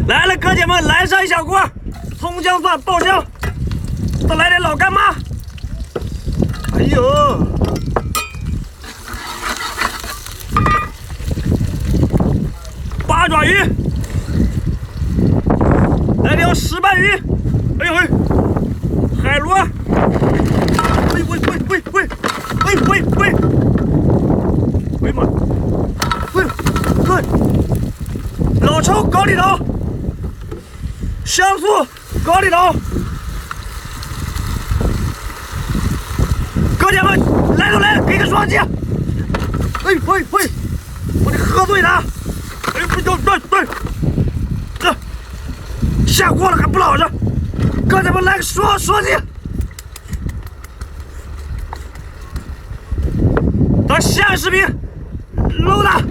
来了，哥姐们，来上一小锅葱姜蒜爆香，再来点老干妈。哎呦，八爪鱼，来条石斑鱼。哎呦喂，海螺。喂喂喂喂喂喂喂喂！哎呀妈！喂喂！老抽搞里头，香素搞里头。哥姐们，来都来了，给个双击！哎喂喂，我得喝醉他！哎不对对对，这下锅了还不老实！哥姐们来个双击！咱下个视频搂他。